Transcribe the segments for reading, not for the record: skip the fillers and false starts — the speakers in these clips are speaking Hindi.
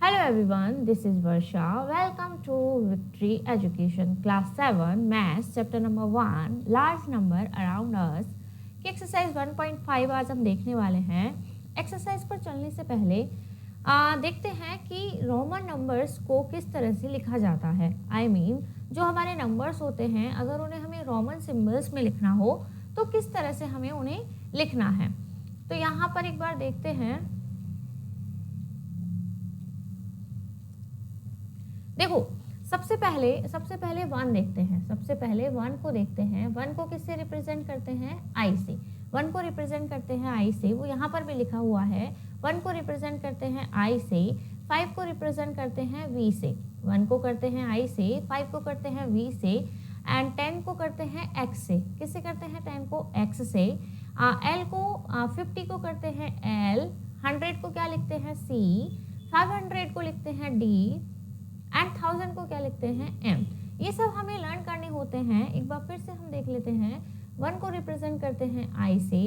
Hello everyone, this is Varsha. Welcome to Victory Education Class 7 Maths Chapter number 1 Large Number Around Us की एक्सरसाइज 1.5 आज हम देखने वाले हैं। एक्सरसाइज पर चलने से पहले देखते हैं कि रोमन नंबर्स को किस तरह से लिखा जाता है। जो हमारे नंबर्स होते हैं अगर उन्हें हमें रोमन सिंबल्स में लिखना हो तो किस तरह से हमें उन्हें लिखना है। तो यहाँ पर एक बार देखते हैं। देखो सबसे पहले वन देखते हैं। सबसे पहले वन को देखते हैं। वन को किससे रिप्रेजेंट करते हैं? आई से। वन को रिप्रेजेंट करते हैं आई से, वो यहाँ पर भी लिखा हुआ है। वन को रिप्रेजेंट करते हैं आई से। 5 को रिप्रेजेंट करते हैं वी से। वन को करते हैं आई से, 5 को करते हैं वी से एंड 10 को करते हैं एक्स से। किससे करते हैं? 10 को एक्स से। एल को 50 को करते हैं एल। 100 को क्या लिखते हैं? सी। 500 को लिखते हैं डी एंड 1000 को क्या लिखते हैं? एम। ये सब हमें लर्न करने होते हैं। एक बार फिर से हम देख लेते हैं। 1 को रिप्रेजेंट करते हैं आई से,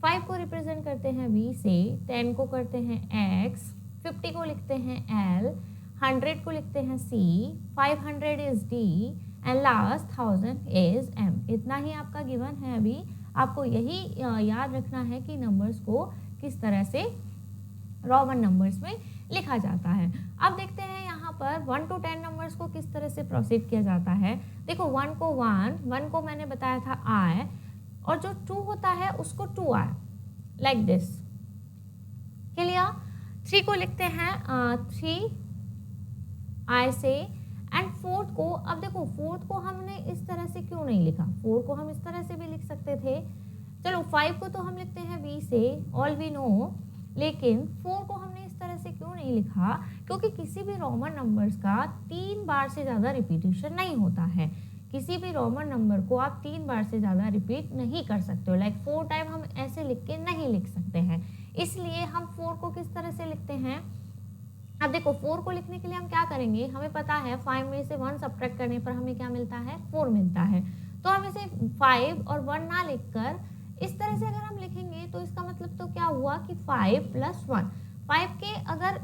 5 को रिप्रेजेंट करते हैं वी से, 10 को करते हैं एक्स, 50 को लिखते हैं एल, 100 को लिखते हैं C, 500 is D and last 1000 is M. इतना ही आपका गिवन है। अभी आपको यही याद रखना है कि नंबर्स को किस तरह से रोमन नंबर्स में लिखा जाता है। अब देखते हैं यहाँ पर 1 to 10 नंबर्स को किस तरह से प्रोसीड किया जाता है। देखो 1 को 1 को मैंने बताया था आई, और जो 2 होता है उसको 2 आई, लाइक दिस। क्लियर? 3 को लिखते हैं 3 आई से एंड 4 को, अब देखो 4 को हमने इस तरह से क्यों नहीं लिखा? 4 को हम इस तरह से भी लिख सकते थे। चलो 5 को तो हम लिखते हैं वी से, ऑल वी नो, लेकिन 4 को हमने इस तरह से क्यों नहीं लिखा? क्योंकि किसी भी रोमन नंबर्स का 3 बार से ज़्यादा रिपीटिशन नहीं होता है। किसी भी रोमन नंबर को आप 3 बार से ज़्यादा रिपीट नहीं कर सकते हो। लाइक 4 टाइम हम ऐसे लिख के नहीं लिख सकते हैं। इसलिए हम 4 को किस तरह से लिखते हैं? अब देखो 4 को लिखने के लिए हम क्या करेंगे? हमें पता है 5 में से 1 सब्ट्रैक्ट करने पर हमें क्या मिलता है? 4 मिलता है। तो हम इसे 5 और 1 ना लिखकर इस तरह से अगर हम लिखेंगे तो इसका मतलब तो क्या हुआ कि 5 + 1। 5 के अगर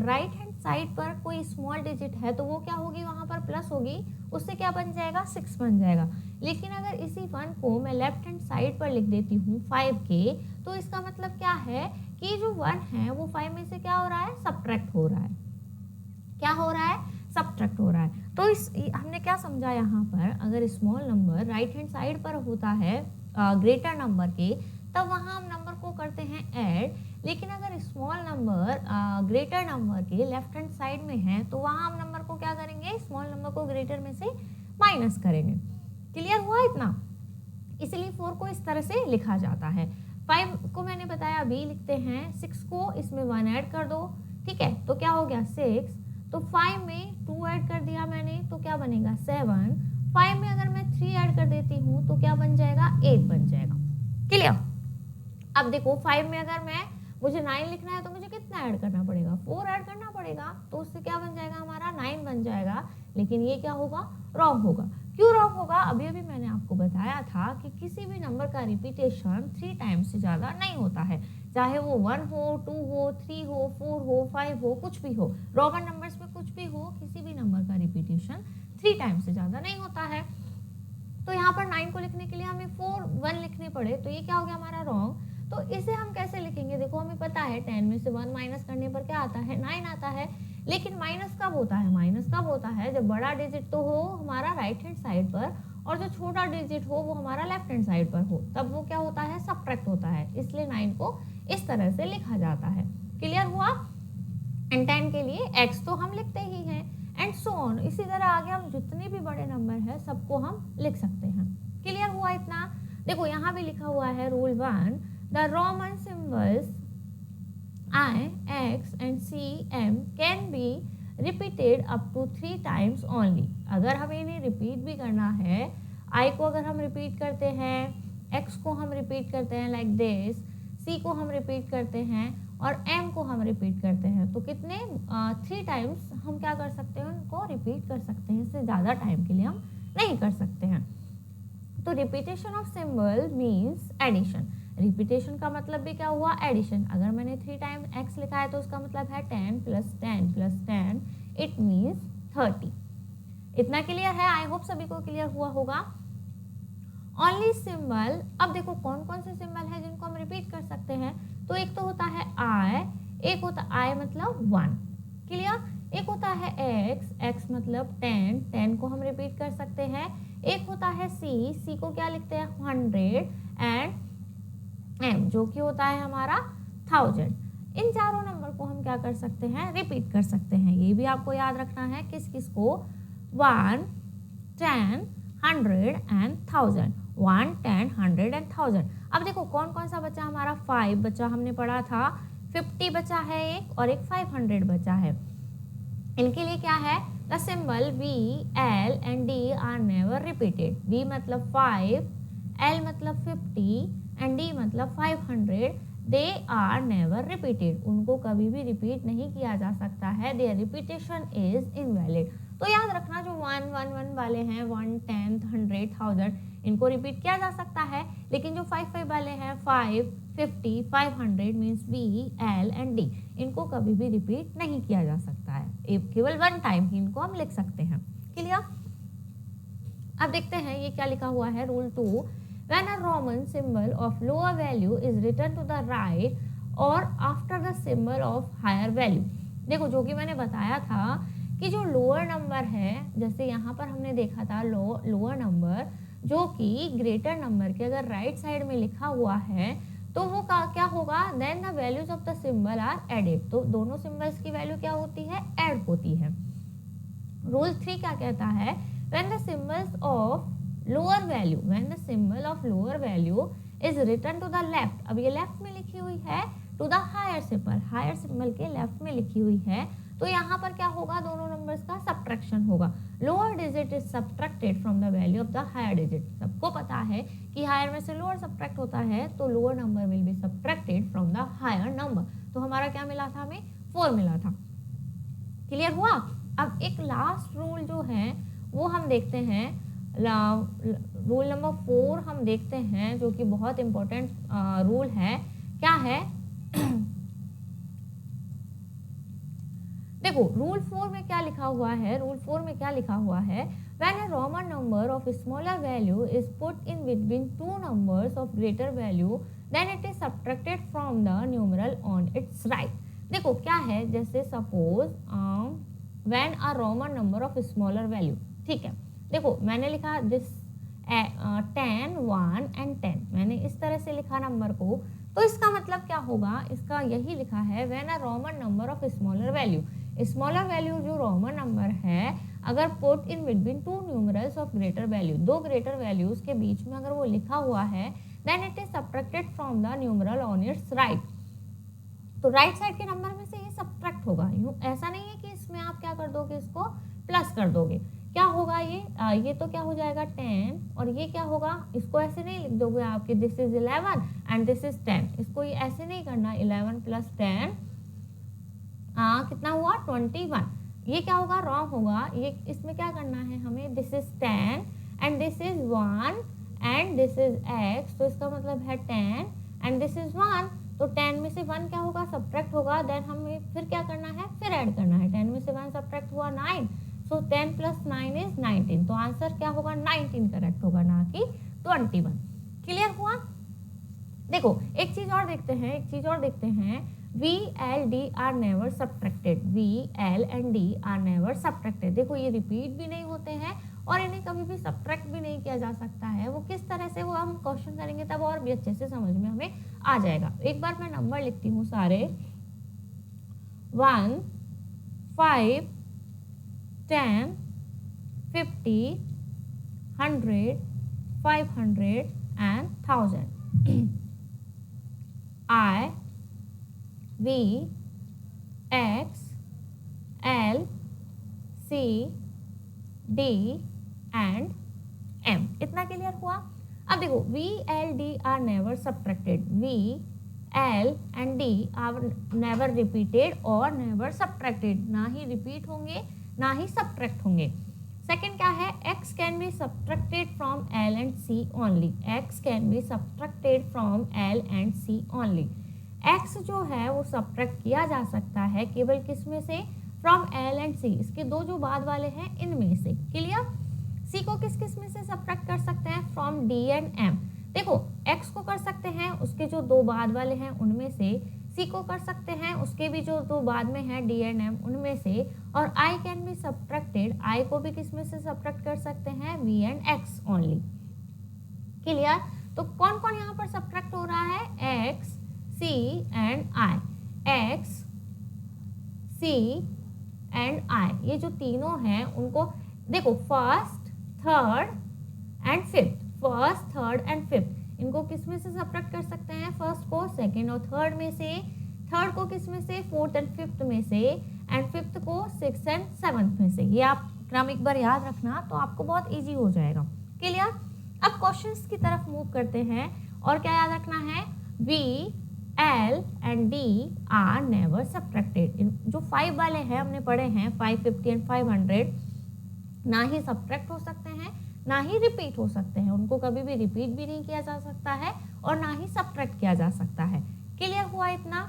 राइट हैंड साइड पर कोई स्मॉल डिजिट है तो वो क्या होगी? वहाँ पर प्लस होगी, उससे क्या बन जाएगा? 6 बन जाएगा। लेकिन अगर इसी 1 को मैं लेफ्ट हैंड साइड पर लिख देती हूँ 5 के, तो इसका मतलब क्या है कि जो 1 है वो 5 में से क्या हो रहा है? सब्ट्रैक्ट हो रहा है। क्या हो रहा है? सब्ट्रैक्ट हो रहा है। तो इस हमने क्या समझा यहाँ पर? अगर small number right hand side पर होता है ग्रेटर नंबर के, तब वहाँ हम नंबर को करते हैं ऐड। लेकिन अगर स्मॉल नंबर ग्रेटर नंबर के लेफ्ट हैंड साइड में है तो वहाँ हम नंबर को क्या करेंगे? स्मॉल नंबर को ग्रेटर में से माइनस करेंगे। क्लियर हुआ इतना? इसलिए 4 को इस तरह से लिखा जाता है। 5 को मैंने बताया बी लिखते हैं, 6 को इसमें 1 ऐड कर दो, ठीक है, तो क्या हो गया? 6। तो 5 में 2 ऐड कर दिया मैंने तो क्या बनेगा? 7। 5 में अगर मैं 3 ऐड कर देती हूँ तो क्या बन जाएगा? 8 बन जाएगा। क्लियर? अब देखो 5 में अगर मुझे 9 लिखना है तो मुझे कितना ऐड करना पड़ेगा? 4 ऐड करना पड़ेगा। तो उससे क्या बन जाएगा? हमारा 9 बन जाएगा। लेकिन ये क्या होगा? रॉन्ग होगा। क्यों रॉन्ग होगा? अभी मैंने आपको बताया था कि किसी भी नंबर का रिपीटेशन 3 टाइम्स से ज़्यादा नहीं होता है। चाहे वो 1 हो, 2 हो, 3 हो, 4 हो, 5 हो, कुछ भी हो, रोमन नंबर्स में कुछ भी हो, किसी भी नंबर का रिपीटेशन 3 टाइम्स से ज़्यादा नहीं होता है। तो यहाँ पर 9 को लिखने के लिए हमें 4 1 लिखने पड़े, तो ये क्या हो गया हमारा रॉन्ग। तो इसे हम कैसे लिखेंगे? देखो हमें पता है 10 में से 1 माइनस करने पर क्या आता है? 9 आता है। लेकिन माइनस कब होता है? माइनस कब होता है? जब बड़ा डिजिट तो हो हमारा राइट हैंड साइड पर और जो छोटा डिजिट हो वो हमारा लेफ्ट हैंड साइड पर हो, तब वो क्या होता है? सब्ट्रैक्ट होता है। इसलिए 9 को इस तरह से लिखा जाता है। क्लियर हुआ? एंड 10 के लिए x तो हम लिखते ही हैं एंड सो ऑन। इसी तरह आगे हम जितने भी बड़े नंबर है सबको हम लिख सकते हैं। क्लियर हुआ इतना? देखो यहाँ भी लिखा हुआ है rule 1, the Roman symbols I, X and C, M can be repeated up to 3 times only। अगर हमें इन्हें रिपीट भी करना है, I को अगर हम रिपीट करते हैं, X को हम रिपीट करते हैं लाइक दिस, C को हम रिपीट करते हैं और M को हम रिपीट करते हैं, तो कितने 3 टाइम्स हम क्या कर सकते हैं? उनको रिपीट कर सकते हैं। इससे ज़्यादा टाइम के लिए हम नहीं कर सकते हैं। तो repetition of symbol means addition. Repetition का मतलब भी क्या हुआ, एडिशन। अगर मैंने 3 टाइम x लिखा है तो उसका मतलब है 10 + 10 + 10 इट मीन्स 30। इतना क्लियर है? आई होप सभी को क्लियर हुआ होगा। ओनली सिंबल, अब देखो कौन कौन से सिंबल है जिनको हम रिपीट कर सकते हैं। तो एक तो होता है आई, एक होता आई मतलब 1, क्लियर। एक होता है एक्स, एक्स मतलब 10, 10 को हम रिपीट कर सकते हैं। एक होता है सी, सी को क्या लिखते हैं 100, एंड एम जो कि होता है हमारा 1000। इन चारों नंबर को हम क्या कर सकते हैं, रिपीट कर सकते हैं। ये भी आपको याद रखना है किस किस को, 1, 10, 100 एंड 1000। 1, 10, 100 एंड 1000। अब देखो कौन कौन सा बचा हमारा, 5 बचा, हमने पढ़ा था 50 बचा है एक, और एक 500 बचा है। इनके लिए क्या है, the symbol V, L and D are never repeated. V मतलब 5, L मतलब 50 एंड D मतलब 500। दे आर नेवर रिपीटेड, उनको कभी भी रिपीट नहीं किया जा सकता है। Their repetition is invalid. तो याद रखना जो 1, 1, 1 वाले हैं 1, 10, 100, 1000 इनको रिपीट किया जा सकता है, लेकिन जो 5, 5 वाले हैं 5, 50, 500 means V, L and D इनको कभी भी रिपीट नहीं किया जा सकता है, केवल 1 टाइम ही इनको हम लिख सकते हैं। क्लियर? अब देखते हैं ये क्या लिखा हुआ है, rule 2, when a Roman symbol of lower value is written to the right or after the symbol of higher value। देखो जो कि मैंने बताया था कि जो लोअर नंबर है, जैसे यहाँ पर हमने देखा था लोअर नंबर जो कि ग्रेटर नंबर के अगर राइट साइड में लिखा हुआ है तो वो क्या होगा, then the values of the symbol are added. तो दोनों सिंबल्स की वैल्यू क्या होती है, ऐड होती है। रूल 3 क्या कहता है, when the symbols of lower value, when the symbol of lower value is written to the left, अब ये लेफ्ट में लिखी हुई है, to the higher symbol, higher symbol के लेफ्ट में लिखी हुई है, तो यहाँ पर क्या होगा, दोनों नंबर्स का सब्ट्रैक्शन होगा। Lower digit is subtracted from the value of the higher digit. सबको पता है कि हायर में से लोअर सब्ट्रैक्ट होता है, तो lower number will be subtracted from the higher number. तो हमारा क्या मिला था, हमें 4 मिला था। क्लियर हुआ? अब एक लास्ट रूल जो है वो हम देखते हैं, रूल नंबर 4 हम देखते हैं, जो कि बहुत इंपॉर्टेंट रूल है। क्या है देखो रूल 4 में क्या लिखा हुआ है, रूल 4 में क्या लिखा हुआ है, when a Roman number of smaller value is put in between two numbers of greater value then it is subtracted from the numeral on its right। देखो क्या है, जैसे suppose when a Roman number of smaller value, ठीक है, देखो मैंने लिखा दिस 10, 1 एंड 10, मैंने इस तरह से लिखा नंबर को, तो इसका मतलब क्या होगा, इसका यही लिखा है when a Roman number of smaller value, smaller value जो रोमन नंबर है अगर put in between two numerals of greater value, दो ग्रेटर वैल्यूज के बीच में अगर वो लिखा हुआ है, then it is subtracted from the numeral on its right. तो राइट साइड के नंबर में से ये सब्ट्रैक्ट होगा। यूं ऐसा नहीं है कि इसमें आप क्या कर दोगे, इसको प्लस कर दोगे। क्या होगा ये तो क्या हो जाएगा 10, और ये क्या होगा, इसको ऐसे नहीं लिख दोगे आपके this is 11 and this is 10, इसको ये ऐसे नहीं करना, 11 + 10 कितना हुआ 21। ये क्या होगा, रॉन्ग होगा। ये इसमें क्या करना है हमें, this is 10 and this is 1 and this is x, तो इसका मतलब है 10 एंड दिस इज 1, तो 10 में से 1 क्या होगा, सब्ट्रैक्ट होगा। देन हमें फिर क्या करना है, फिर ऐड करना है। 10 में से 1 सब्ट्रैक्ट हुआ 9, सो 10 + 9 इज 19, तो आंसर क्या होगा 19 करेक्ट होगा, ना कि 21। क्लियर हुआ? देखो एक चीज और देखते हैं, V, L, D are never subtracted, V, L and D are never subtracted। देखो ये रिपीट भी नहीं होते हैं और इन्हें कभी भी सब्ट्रैक्ट भी नहीं किया जा सकता है। वो किस तरह से, वो हम क्वेश्चन करेंगे तब और भी अच्छे से समझ में हमें आ जाएगा। एक बार मैं नंबर लिखती हूँ सारे, 1, 5, 10, 50, 100, 500 and 1000। I, V, X, L, C, D and M। इतना क्लियर हुआ? अब देखो V, L, D are never subtracted, V, L and D are never repeated और never subtracted, ना ही रिपीट होंगे ना ही सब्ट्रैक्ट होंगे। सेकंड क्या है, x can be subtracted from l and c only, x can be subtracted from l and c only. x जो है वो सब्ट्रैक्ट किया जा सकता है केवल किस में से, फ्रॉम l एंड c, इसके दो जो बाद वाले हैं इनमें से। क्लियर। c को किस किस में से सब्ट्रैक्ट कर सकते हैं, फ्रॉम d एंड m। देखो x को कर सकते हैं उसके जो दो बाद वाले हैं उनमें से, c को कर सकते हैं उसके भी जो दो बाद में है d एंड m उनमें से, और i can be subtracted, i को भी किस में से सब्ट्रैक्ट कर सकते हैं, v and x only. Clear. तो कौन कौन यहाँ पर सब्ट्रैक्ट हो रहा है, x c and i, x c and i, ये जो तीनों हैं उनको देखो first third and fifth, first third and fifth, इनको किस में से सब्ट्रैक्ट कर सकते हैं, फर्स्ट को सेकंड और थर्ड में से, थर्ड को किस में से, फोर्थ एंड फिफ्थ में से, एंड फिफ्थ को सिक्स एंड सेवंथ में से। ये आप क्रम एक बार याद रखना तो आपको बहुत इजी हो जाएगा। क्लियर। अब क्वेश्चंस की तरफ मूव करते हैं, और क्या याद रखना है, V, L and D are never subtracted. जो 5 वाले हैं हमने पढ़े हैं 550 एंड 500, ना ही सब्ट्रैक्ट हो सकते हैं ना ही रिपीट हो सकते हैं, उनको कभी भी रिपीट भी नहीं किया जा सकता है और ना ही सब्ट्रैक्ट किया जा सकता है। क्लियर हुआ इतना।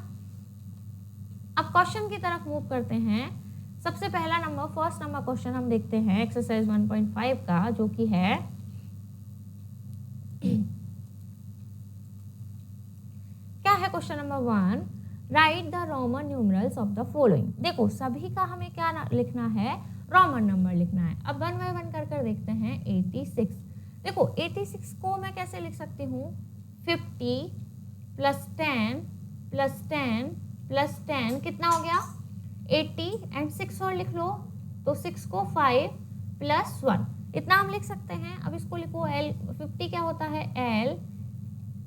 अब क्वेश्चन की तरफ मूव करते हैं। सबसे पहला नंबर, फर्स्ट नंबर क्वेश्चन हम देखते हैं एक्सरसाइज 1.5 का, जो कि है क्या है question number 1, right the Roman numerals of the following. देखो सभी का हमें क्या लिखना है, रोमन नंबर लिखना है। अब 1 बाय 1 कर देखते हैं। 86, देखो 86 को मैं कैसे लिख सकती हूँ, 50 प्लस 10 प्लस 10 प्लस 10 कितना हो गया, 80 एंड 6 और लिख लो, तो 6 को 5 प्लस 1, इतना हम लिख सकते हैं। अब इसको लिखो, L 50 क्या होता है L,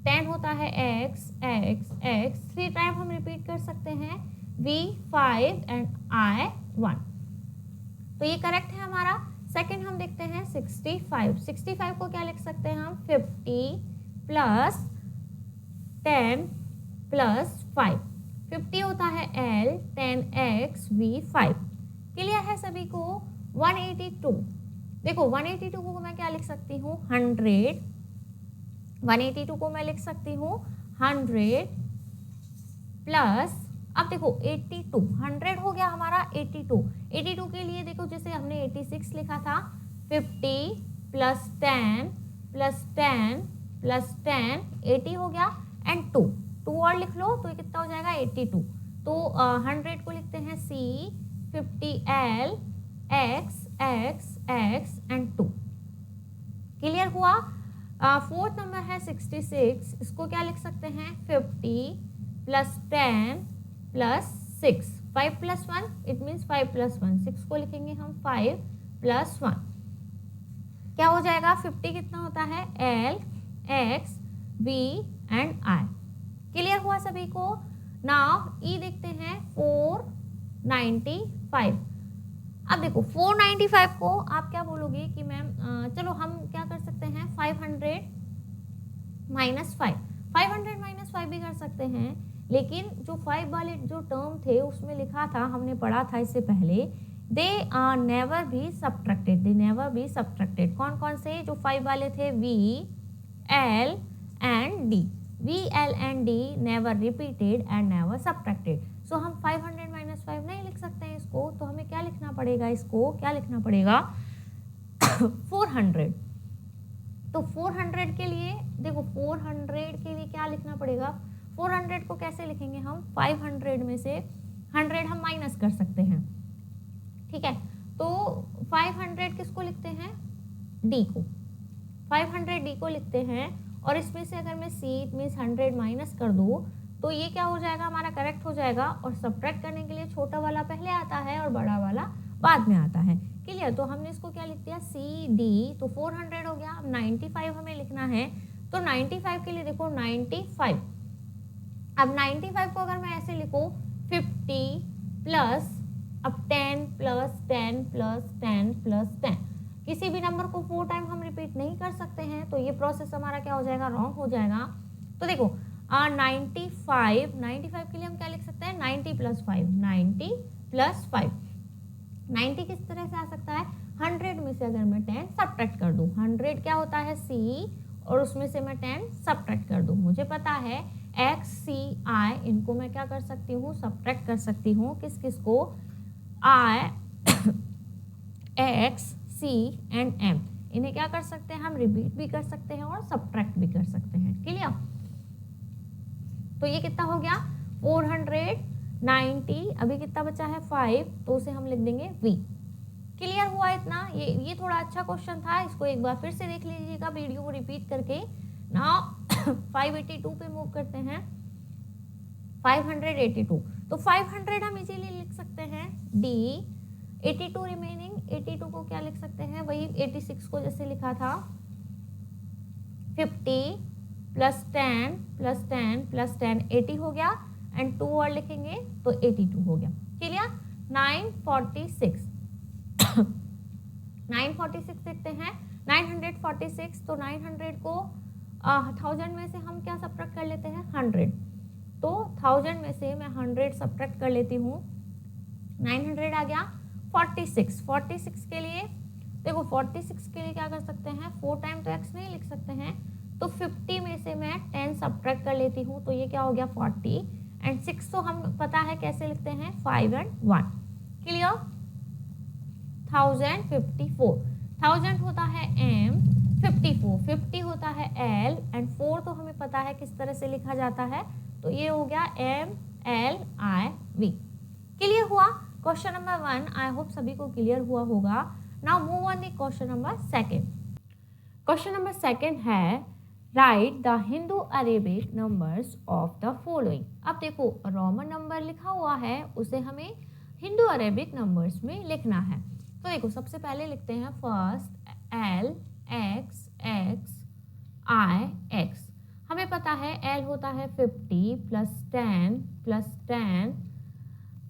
10 होता है x x x, 3 टाइम हम रिपीट कर सकते हैं, v 5 एंड i 1, तो ये करेक्ट है हमारा। सेकंड हम देखते हैं 65, 65 को क्या लिख सकते हैं हम, 50 प्लस 10 प्लस 5, 50 होता है L 10x v 5। क्लियर है सभी को। 182, देखो 182 को मैं क्या लिख सकती हूँ, 100, 182 को मैं लिख सकती हूँ 100 प्लस, अब देखो 82, 100 हो गया हमारा 82, 82 के लिए देखो जैसे हमने 86 लिखा था, 50 प्लस 10 प्लस 10 प्लस 10, 80 हो गया, एंड 2 और लिख लो, तो ये कितना हो जाएगा 82। तो 100 को लिखते हैं C 50L x x x and 2। Clear हुआ। फोर्थ नंबर है 66, इसको क्या लिख सकते हैं, 50 plus 10 plus 6, 5 plus 1 it means 5 plus 1, 6 को लिखेंगे हम 5 प्लस 1, क्या हो जाएगा, 50 कितना होता है L x v and I। Clear हुआ सभी को। नाउ E देखते हैं 495। अब देखो 495 को आप क्या बोलोगे कि मैम चलो हम क्या कर सकते हैं, 500 माइनस 5, 500 माइनस 5 भी कर सकते हैं, लेकिन जो 5 वाले जो टर्म थे उसमें लिखा था, हमने पढ़ा था इससे पहले, they are never be subtracted, they never be subtracted. कौन कौन से, जो 5 वाले थे, V L and D, V L and D never repeated and never subtracted. So हम 500 माइनस 5 नहीं लिख सकते हैं इसको, तो हमें क्या लिखना पड़ेगा, इसको क्या लिखना पड़ेगा 400। तो 400 के लिए देखो 400 के लिए क्या लिखना पड़ेगा, 400 को कैसे लिखेंगे हम, 500 में से 100 हम माइनस कर सकते हैं, ठीक है। तो 500 किसको लिखते हैं, D को, 500 D को लिखते हैं, और इसमें से अगर मैं C मीन्स 100 माइनस कर दूँ तो ये क्या हो जाएगा, हमारा करेक्ट हो जाएगा। और सब्ट्रैक्ट करने के लिए छोटा वाला पहले आता है और बड़ा वाला बाद में आता है। क्लियर। तो हमने इसको क्या लिख दिया, CD, तो 400 हो गया। अब 95 हमें लिखना है, तो 95 के लिए देखो 95, अब 95 को अगर मैं ऐसे लिखूँ 50 प्लस अब 10 प्लस 10 प्लस 10 प्लस 10, किसी भी नंबर को 4 टाइम हम रिपीट नहीं कर सकते हैं, तो ये प्रोसेस हमारा क्या हो जाएगा, रॉन्ग हो जाएगा। तो देखो 95 के लिए हम क्या लिख सकते हैं, 90 प्लस 5, 90 प्लस 5, 90 किस तरह से आ सकता है, 100 में से अगर मैं 10 सब्ट्रैक्ट कर दूँ, 100 क्या होता है C और उसमें से मैं 10 सब्ट्रैक्ट कर दूँ, मुझे पता है X, C, I, इनको मैं क्या कर सकती हूँ, सब्ट्रैक्ट कर सकती हूँ, किस किस को, I, X, C and M, इन्हें क्या कर सकते हैं हम, रिपीट भी कर सकते हैं और सब्ट्रैक्ट भी कर सकते हैं। क्लियर? तो ये कितना हो गया 490, अभी कितना बचा है 5, तो उसे हम लिख देंगे V। क्लियर हुआ इतना? ये थोड़ा अच्छा क्वेश्चन था, इसको एक बार फिर से देख लीजिएगा वीडियो को रिपीट करके। नाउ 582 पे मूव करते हैं, 582, तो 500 हम इजीली लिख सकते हैं D, 82 रिमेनिंग, 82 को क्या लिख सकते हैं, वही 86 को जैसे लिखा था, 50 प्लस 10 प्लस 10 प्लस 10, 80 हो गया, एंड 2 और लिखेंगे तो 82 हो गया। क्लियर? 946 946 लिखते हैं, 946, तो 900 को 1000 में से हम क्या सब्ट्रैक्ट कर लेते हैं, 100, तो 1000 में से मैं 100 सब्ट्रैक्ट कर लेती हूँ, 900 आ गया। 46 के लिए देखो, 46 के लिए क्या कर सकते हैं, 4 टाइम तो x नहीं लिख सकते हैं, तो 50 में से मैं 10 सब्ट्रैक्ट कर लेती हूँ, तो ये क्या हो गया 40, एंड 6 तो हम पता है कैसे लिखते हैं, 5 एंड 1। क्लियर? 1054, 1000 होता है M, 54, 50 होता है L, एंड 4 तो हमें पता है किस तरह से लिखा जाता है, तो ये हो गया M L I V। Clear हुआ? क्वेश्चन नंबर 1 आई होप सभी को क्लियर हुआ होगा। Now move on the question number 2। Question number 2 है right the Hindu Arabic numbers of the following. अब देखो रोमन नंबर लिखा हुआ है, उसे हमें हिंदू अरेबिक नंबर्स में लिखना है। तो देखो सबसे पहले लिखते हैं first L X X I X। हमें पता है L होता है 50 प्लस 10 प्लस 10।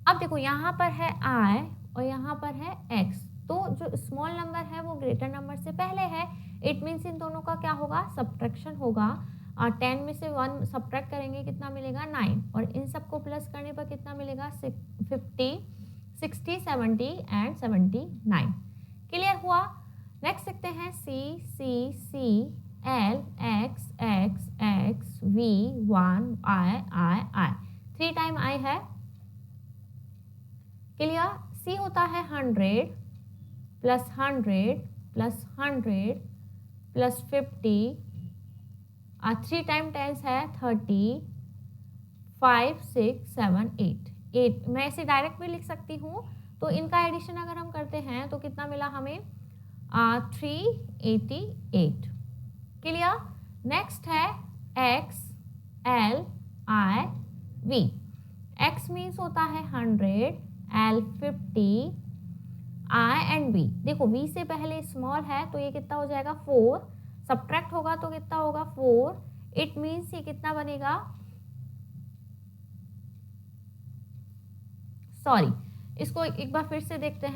अब देखो यहाँ पर है I और यहाँ पर है X, तो जो स्मॉल नंबर है वो ग्रेटर नंबर से पहले है, इट मीन्स इन दोनों का क्या होगा, सब्ट्रैक्शन होगा। 10 में से 1 सब्ट्रैक्ट करेंगे कितना मिलेगा 9, और इन सबको प्लस करने पर कितना मिलेगा 50, 60, 70 एंड 79। क्लियर हुआ? नेक्स्ट लिखते हैं C C C L X X X V 1 I 3 time I है। क्लियर? C होता है 100 प्लस 100 प्लस 100 प्लस 50, 3 टाइम 10 है 30, 5 6 7 8। मैं इसे डायरेक्ट भी लिख सकती हूँ, तो इनका एडिशन अगर हम करते हैं तो कितना मिला हमें 388। क्लियर? नेक्स्ट है X L I V। X means होता है 100, L 50, I एंड V। देखो V से पहले स्मॉल है तो ये कितना हो जाएगा 4, सब्ट्रैक्ट होगा तो कितना होगा 4, इट मीन्स ये कितना बनेगा, सॉरी इसको एक बार फिर से देखते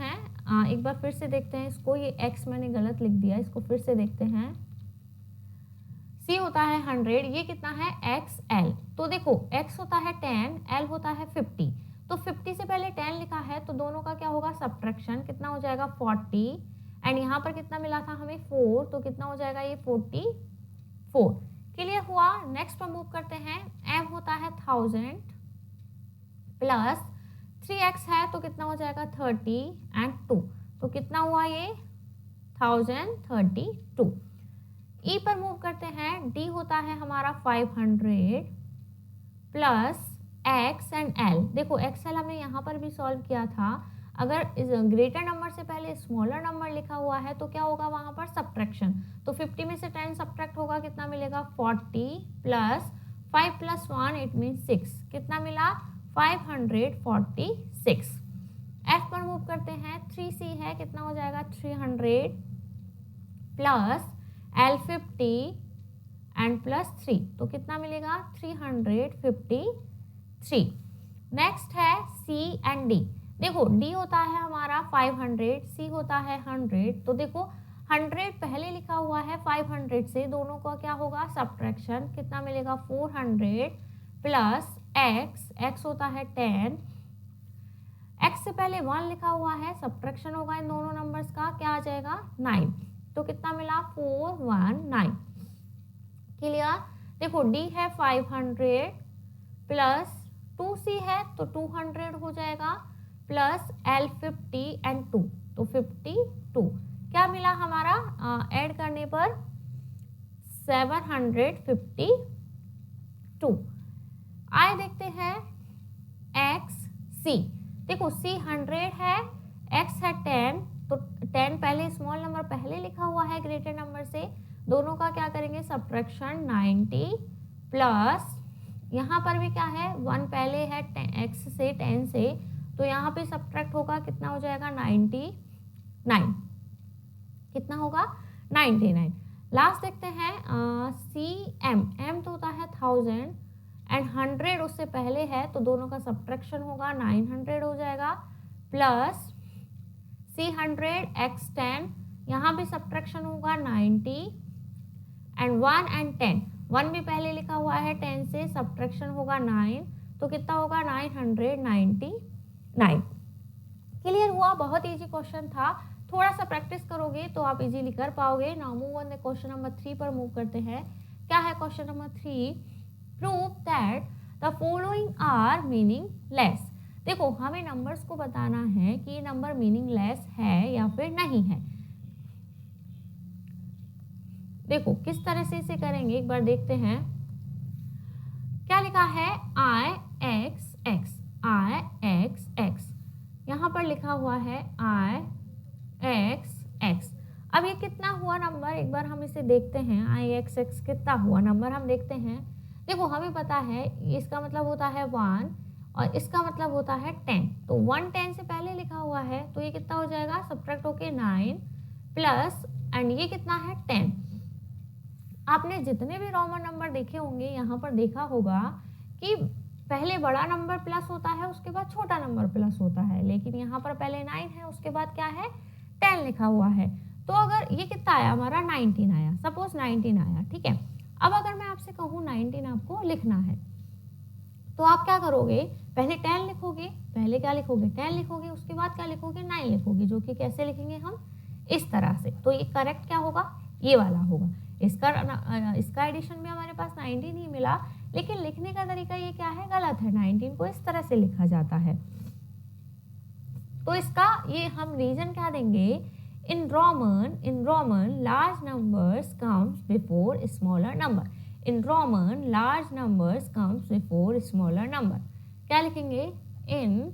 हैं, इसको, ये X मैंने गलत लिख दिया, इसको फिर से देखते हैं। C होता है 100, ये कितना है XL, तो देखो X होता है 10, L होता है 50, तो 50 से पहले 10 लिखा है तो दोनों का क्या होगा सब्ट्रैक्शन, कितना हो जाएगा 40, एंड यहाँ पर कितना मिला था हमें 4, तो कितना हो जाएगा ये 44। क्लियर हुआ? नेक्स्ट पर मूव करते हैं। M होता है 1000 प्लस 3x है तो कितना हो जाएगा 30 एंड 2, तो कितना हुआ ये 1032। E पर मूव करते हैं। D होता है हमारा 500 प्लस x एंड l। देखो XL हमने यहाँ पर भी सॉल्व किया था, अगर इस ग्रेटर नंबर से पहले स्मॉलर नंबर लिखा हुआ है तो क्या होगा वहाँ पर सब्ट्रैक्शन, तो 50 में से 10 सब्ट्रैक्ट होगा, कितना मिलेगा 40 प्लस 5 प्लस 1 इट मीन 6, कितना मिला 546। F पर मूव करते हैं। 3C है, कितना हो जाएगा 300 प्लस L 50 एंड प्लस 3, तो कितना मिलेगा 353। नेक्स्ट है C एंड D। देखो D होता है हमारा 500, C होता है 100, तो देखो 100 पहले लिखा हुआ है 500 से, दोनों का क्या होगा सब्ट्रैक्शन, कितना मिलेगा 400 प्लस x होता है 10, x से पहले 1 लिखा हुआ है, सब्ट्रैक्शन होगा इन दोनों नंबर्स का, क्या आ जाएगा 9। तो कितना मिला 419। क्लियर। देखो d है 500 प्लस 2c है तो 200 हो जाएगा, प्लस l 50 एंड 2 तो 52। क्या मिला हमारा ऐड करने पर 752। आए देखते हैं x c। देखो c 100 है, x है 10 तो 10 पहले स्मॉल नंबर पहले लिखा हुआ है ग्रेटर नंबर से, दोनों का क्या करेंगे सब्ट्रैक्शन 90 प्लस यहाँ पर भी क्या है 1 पहले है x से 10 से तो यहाँ पे सब्ट्रैक्ट होगा, कितना हो जाएगा 99। कितना होगा 99। लास्ट देखते हैं सी एम तो होता है 1000 एंड 100 उससे पहले है तो दोनों का सब्ट्रैक्शन होगा 900 हो जाएगा, प्लस C100 x 10 यहाँ भी सब्ट्रैक्शन होगा 90 एंड 1 एंड 10, 1 भी पहले लिखा हुआ है 10 से, सब्ट्रैक्शन होगा 9 तो कितना होगा 999। क्लियर हुआ। बहुत इजी क्वेश्चन था, थोड़ा सा प्रैक्टिस करोगे तो आप इजीली कर पाओगे। Now move on the question number 3 पर मूव करते हैं। क्या है question number 3? Prove that the following are meaningless. देखो हमें नंबर्स को बताना है कि नंबर मीनिंगलेस है या फिर नहीं है। देखो किस तरह से इसे करेंगे एक बार देखते हैं। क्या लिखा है i x x, i x x, यहाँ पर लिखा हुआ है i x x। अब ये कितना हुआ नंबर, एक बार हम इसे देखते हैं। i x x कितना हुआ नंबर हम देखते हैं। देखो हमें पता है इसका मतलब होता है 1 और इसका मतलब होता है 10, तो 1 10 से पहले लिखा हुआ है तो ये कितना हो जाएगा सब्ट्रैक्ट होके 9 प्लस एंड ये कितना है 10। आपने जितने भी रोमन नंबर देखे होंगे यहाँ पर देखा होगा कि पहले बड़ा नंबर प्लस होता है उसके बाद छोटा नंबर प्लस होता है, लेकिन यहाँ पर पहले 9 है उसके बाद क्या है 10 लिखा हुआ है। तो अगर ये कितना आया हमारा 19 आया, सपोज 19 आया, ठीक है। अब अगर मैं आपसे कहूँ 19 आपको लिखना है तो आप क्या करोगे, पहले 10 लिखोगे, पहले क्या लिखोगे 10 लिखोगे, उसके बाद क्या लिखोगे 9 लिखोगे, जो कि कैसे लिखेंगे हम इस तरह से। तो ये करेक्ट क्या होगा ये वाला होगा। इसका एडिशन भी हमारे पास 19 ही मिला, लेकिन लिखने का तरीका ये क्या है गलत है, 19 को इस तरह से लिखा जाता है। तो इसका ये हम रीजन क्या देंगे, in Roman large numbers comes before smaller number. In Roman large numbers comes before smaller number. क्या लिखेंगे, in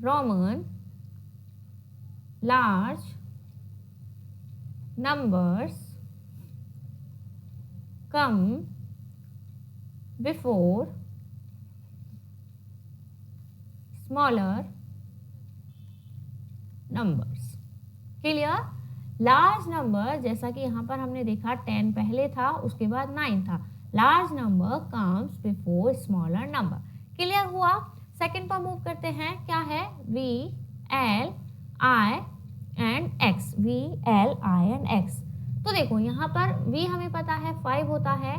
Roman large numbers come before smaller numbers। Clear. Large number जैसा कि यहाँ पर हमने देखा 10 पहले था उसके बाद 9 था, large number comes before smaller number. Clear हुआ। सेकंड पर मूव करते हैं। क्या है, V L I and x, V L I and x। तो देखो यहाँ पर V हमें पता है 5 होता है,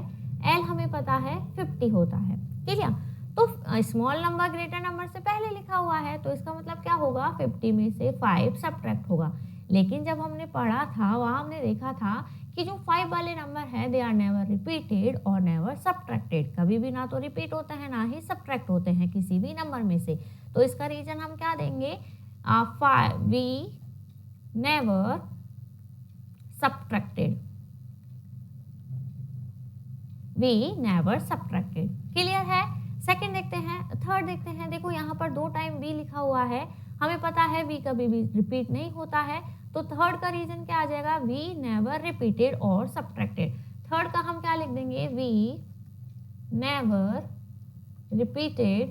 L हमें पता है 50 होता है, ठीक है। तो स्मॉल नंबर ग्रेटर नंबर से पहले लिखा हुआ है तो इसका मतलब क्या होगा 50 में से 5 सब्ट्रैक्ट होगा। लेकिन जब हमने पढ़ा था वहाँ हमने देखा था कि जो 5 वाले नंबर है दे आर नेवर रिपीटेड और नेवर सब्ट्रैक्टेड। कभी भी ना तो रिपीट होते हैं ना ही सब्ट्रैक्ट होते हैं किसी भी नंबर में से। तो इसका रीजन हम क्या देंगे, V never subtracted, we never subtracted। Clear है। सेकंड देखते हैं, थर्ड देखते हैं। देखो यहाँ पर 2 टाइम v लिखा हुआ है, हमें पता है v कभी भी रिपीट नहीं होता है, तो थर्ड का रीजन क्या आ जाएगा, v never repeated और subtracted। थर्ड का हम क्या लिख देंगे, v never repeated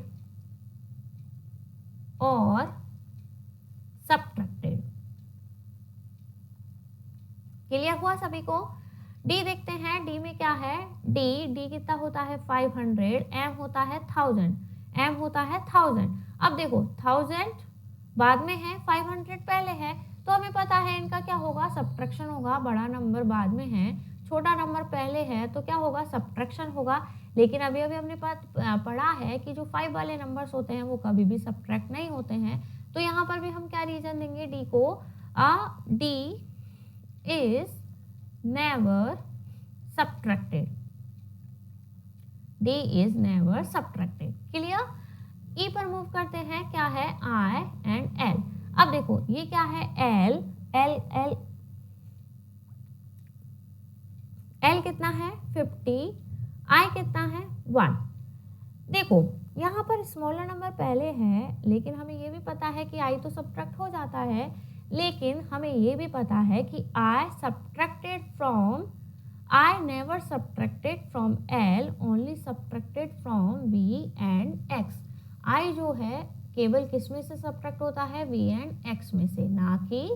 और subtracted। क्लियर हुआ सभी को। डी देखते हैं, डी में क्या है, डी कितना होता है 500, एम होता है 1000, एम होता है 1000। अब देखो 1000 बाद में है 500 पहले है, तो हमें पता है इनका क्या होगा सब्ट्रैक्शन होगा। बड़ा नंबर बाद में है, छोटा नंबर पहले है, तो क्या होगा सब्ट्रैक्शन होगा। लेकिन अभी अभी हमने पढ़ा है कि जो 5 वाले नंबर्स होते हैं वो कभी भी सब्ट्रैक्ट नहीं होते हैं। तो यहाँ पर भी हम क्या रीजन देंगे डी को, D is never subtracted, D is never subtracted. Clear. E पर मूव करते हैं, क्या है आई एंड एल। अब देखो ये क्या है एल, एल एल एल कितना है 50, आई कितना है 1। देखो यहाँ पर स्मॉलर नंबर पहले है, लेकिन हमें ये भी पता है कि आई तो सब्ट्रैक्ट हो जाता है, लेकिन हमें ये भी पता है कि I subtracted from, I never subtracted from L, only subtracted from V and X. I जो है केवल किस में से सब्ट्रैक्ट होता है, वी एंड एक्स में से, ना कि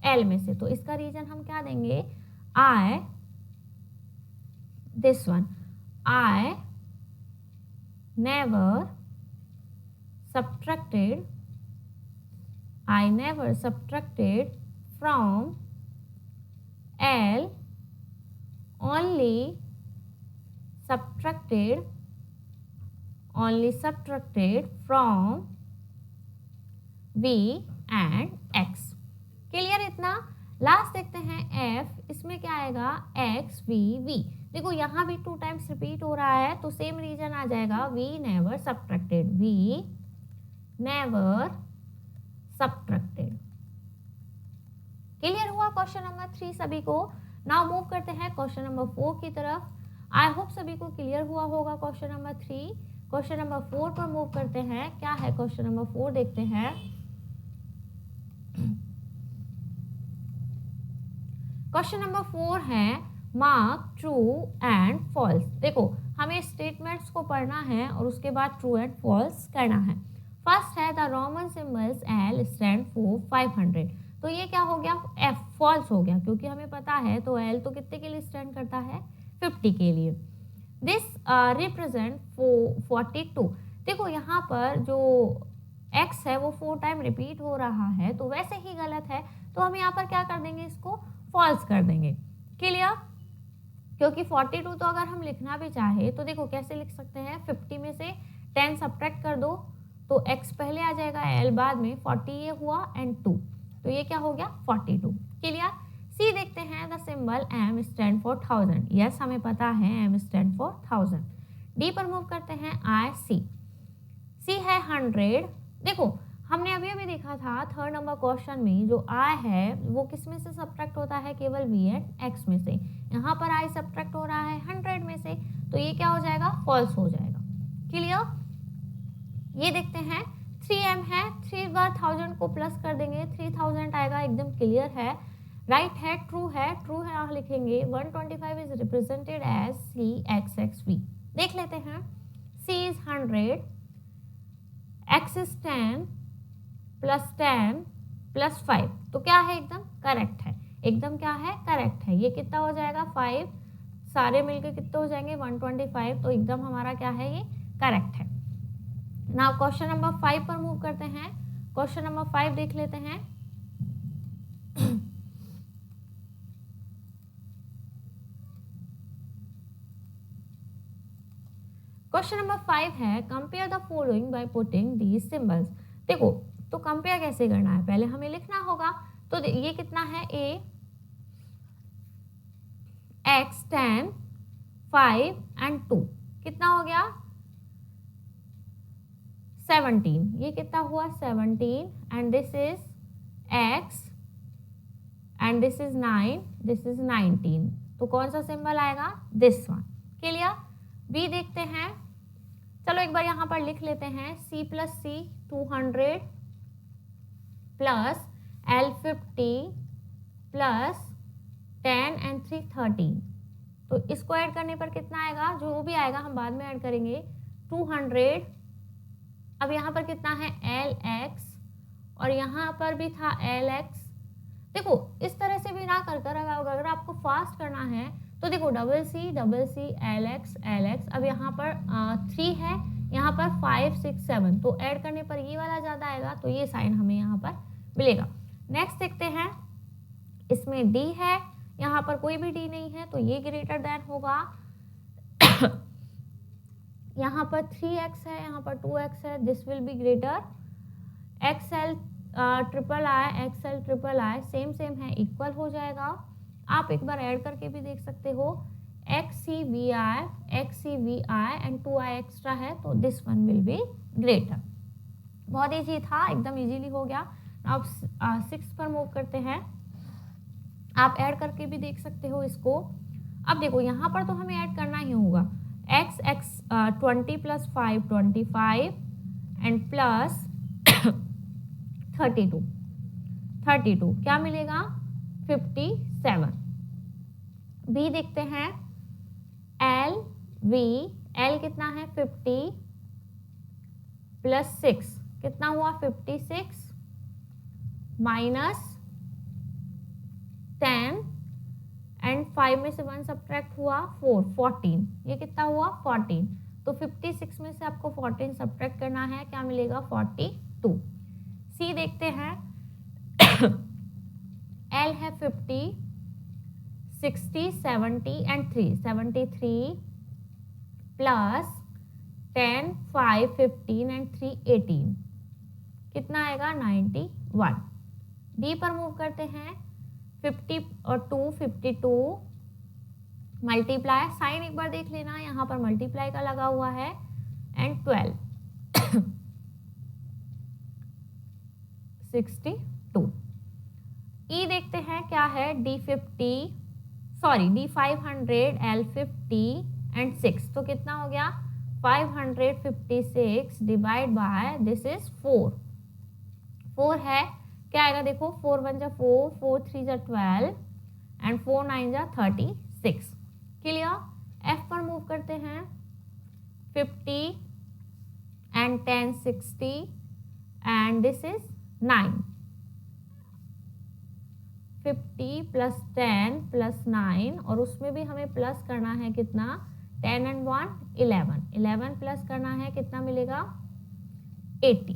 एल में से। तो इसका रीजन हम क्या देंगे, आई, this one, I never subtracted from L, only subtracted from V and X। Clear इतना। लास्ट देखते हैं F, इसमें क्या आएगा X V V। देखो यहाँ भी 2 टाइम्स रिपीट हो रहा है, तो सेम रीजन आ जाएगा, V never subtracted, V never subtracted. Clear हुआ क्वेश्चन नंबर 3 सभी को। नाउ मूव करते हैं क्वेश्चन नंबर 4 की तरफ। आई होप सभी को क्लियर हुआ होगा क्वेश्चन नंबर 3। क्वेश्चन नंबर 4 पर मूव करते हैं, क्या है क्वेश्चन नंबर 4 देखते हैं। क्वेश्चन नंबर 4 है मार्क ट्रू एंड फॉल्स। देखो हमें स्टेटमेंट्स को पढ़ना है और उसके बाद ट्रू एंड फॉल्स करना है। फर्स्ट है the Roman symbols L stand for 500। तो ये क्या हो गया, एफ फॉल्स हो गया, क्योंकि हमें पता है तो एल तो कितने के लिए स्टैंड करता है, 50 के लिए। This represent 42। देखो यहाँ पर जो एक्स है वो 4 टाइम रिपीट हो रहा है, तो वैसे ही गलत है, तो हम यहाँ पर क्या कर देंगे, इसको फॉल्स कर देंगे। क्लियर। क्योंकि 42 तो अगर हम लिखना भी चाहे तो देखो कैसे लिख सकते हैं, 50 में से 10 सब्ट्रैक्ट कर दो तो x पहले आ जाएगा, l बाद में, 40 ये हुआ एंड 2, तो ये क्या हो गया 42। क्लियर। सी देखते हैं, the symbol m stand for 1000। Yes हमें पता है m स्टैंड फॉर 1000। डी पर मूव करते हैं, आई सी, सी है 100। देखो हमने अभी अभी देखा था 3rd नंबर क्वेश्चन में जो आई है वो किस में से सब्ट्रैक्ट होता है, केवल वी एंड एक्स में से। यहाँ पर आई सब्ट्रैक्ट हो रहा है 100 में से, तो ये क्या हो जाएगा, फॉल्स हो जाएगा। क्लियर। ये देखते हैं 3m है, 3 बार 1000 को प्लस कर देंगे, 3000 आएगा, एकदम क्लियर है। राइट है, ट्रू है, ट्रू है यहाँ लिखेंगे। 125 is represented as C X X V. देख लेते हैं, C is 100, X is 10 plus 5, तो क्या है, एकदम करेक्ट है, एकदम क्या है, करेक्ट है। ये कितना हो जाएगा, 5 सारे मिलकर कितने हो जाएंगे, 125, तो एकदम हमारा क्या है, ये करेक्ट है। नाउ क्वेश्चन नंबर 5 पर मूव करते हैं। क्वेश्चन नंबर 5 देख लेते हैं। क्वेश्चन नंबर 5 है compare the following by putting these symbols. देखो तो कंपेयर कैसे करना है, पहले हमें लिखना होगा। तो ये कितना है, a x 10 5 एंड 2 कितना हो गया 17। ये कितना हुआ 17 and this is x and this is 9, this is 19। तो कौन सा सिंबल आएगा, दिस वन। क्लियर। b देखते हैं, चलो एक बार यहाँ पर लिख लेते हैं, c plus C 200 plus L 50 plus 10 and 3 13। तो इसको ऐड करने पर कितना आएगा, जो भी आएगा हम बाद में ऐड करेंगे, 200। अब यहाँ पर कितना है LX और यहाँ पर भी था LX। देखो इस तरह से भी ना कर अगर आपको फास्ट करना है तो देखो डबल सी LX। अब यहाँ पर 3 है, यहाँ पर 5 6 7, तो ऐड करने पर ये वाला ज़्यादा आएगा, तो ये साइन हमें यहाँ पर मिलेगा। नेक्स्ट देखते हैं, इसमें D है, यहाँ पर कोई भी D नहीं है, तो ये ग्रेटर देन होगा यहाँ पर 3x है, यहाँ पर 2x है, this will be greater. XL triple I, XL triple I same है, इक्वल हो जाएगा। आप एक बार ऐड करके भी देख सकते हो, XCVI एंड 2i एक्स्ट्रा है, तो this one will be greater. बहुत इजी था, एकदम इजीली हो गया। अब 6 पर मूव करते हैं। आप ऐड करके भी देख सकते हो इसको। अब देखो यहाँ पर तो हमें ऐड करना ही होगा। x 20 + 5 25 एंड प्लस 32 क्या मिलेगा 57। b देखते हैं, L कितना है 50 + 6 कितना हुआ 56 माइनस 10 एंड 5 में से 1 सब्ट्रैक्ट हुआ 14, ये कितना हुआ 14। तो 56 में से आपको 14 सब्ट्रैक्ट करना है, क्या मिलेगा 42। सी देखते हैं, L है 50 60 70 एंड 3 73 प्लस 10 5 15 एंड 3 18 कितना आएगा 91। डी पर मूव करते हैं, 50 और 2 52 मल्टीप्लाई, साइन एक बार देख लेना, यहाँ पर मल्टीप्लाई का लगा हुआ है एंड 12 62। ई देखते हैं क्या है, D500 L 50 एंड 6, तो कितना हो गया 556 डिवाइड बाय दिस इज 4 है, क्या आएगा देखो 4 1 जा 4 4 3 जा 12 एंड 4 9 जा 36। क्लियर। एफ पर मूव करते हैं, 50 एंड 10 60 एंड दिस इज 9। 50 + 10 + 9 और उसमें भी हमें प्लस करना है कितना 10 एंड 1 11 प्लस करना है, कितना मिलेगा 80।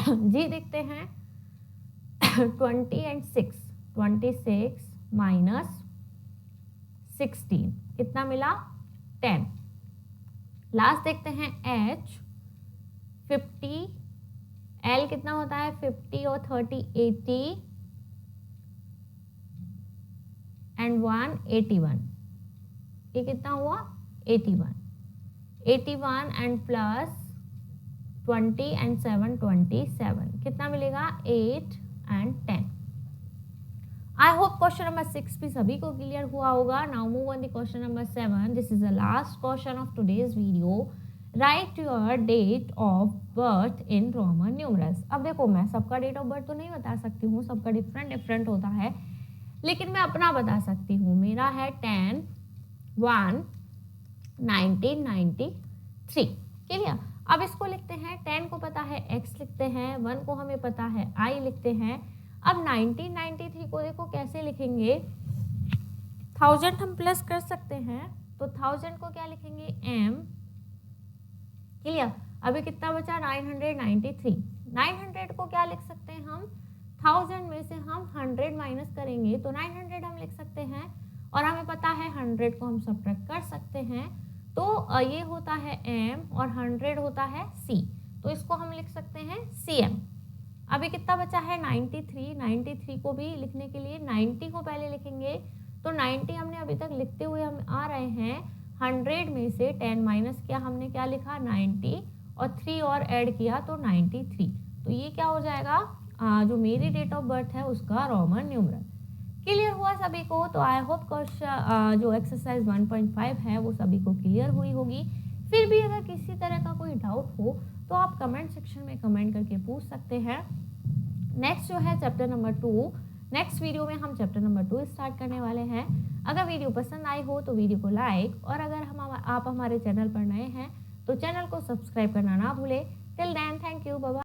जी देखते हैं, 20 एंड 6 26 माइनस 16 कितना मिला 10। लास्ट देखते हैं H 50 L कितना होता है 50 और 30 80 एंड 1 81, ये कितना हुआ 81 एंड प्लस 20 एंड 7 27 कितना मिलेगा 8 and 10। I hope question number 6 भी सभी को क्लियर हुआ होगा। Now move on the question number 7। This is the last question of today's video. Write your date of birth in Roman numerals. अब देखो मैं सबका डेट ऑफ बर्थ तो नहीं बता सकती हूँ, सबका डिफरेंट होता है, लेकिन मैं अपना बता सकती हूँ। मेरा है 10/1/1993। क्लियर। अब इसको लिखते हैं, 10 को पता है x लिखते हैं, 1 को हमें पता है i लिखते हैं। अब 1993 को देखो कैसे लिखेंगे, 1000 हम प्लस कर सकते हैं, तो 1000 को क्या लिखेंगे m। क्लियर। अभी कितना बचा 993। 900 को क्या लिख सकते हैं हम, 1000 में से हम 100 माइनस करेंगे तो 900 हम लिख सकते हैं, और हमें पता है 100 को हम सब्ट्रैक्ट कर सकते हैं, तो ये होता है m और 100 होता है c, तो इसको हम लिख सकते हैं cm। अभी कितना बचा है 93 को भी लिखने के लिए 90 को पहले लिखेंगे, तो 90 हमने अभी तक लिखते हुए हम आ रहे हैं, 100 में से 10 माइनस किया, हमने क्या लिखा 90 और 3 और ऐड किया तो 93, तो ये क्या हो जाएगा जो मेरी डेट ऑफ बर्थ है उसका रोमन न्यूमरल। क्लियर हुआ सभी को। तो आई होप क्वेश्चन जो एक्सरसाइज 1.5 है वो सभी को क्लियर हुई होगी। फिर भी अगर किसी तरह का कोई डाउट हो तो आप कमेंट सेक्शन में कमेंट करके पूछ सकते हैं। नेक्स्ट जो है चैप्टर नंबर 2, नेक्स्ट वीडियो में हम चैप्टर नंबर 2 स्टार्ट करने वाले हैं। अगर वीडियो पसंद आई हो तो वीडियो को लाइक, और अगर आप हमारे चैनल पर नए हैं तो चैनल को सब्सक्राइब करना ना भूलें। Till then thank you, bye bye.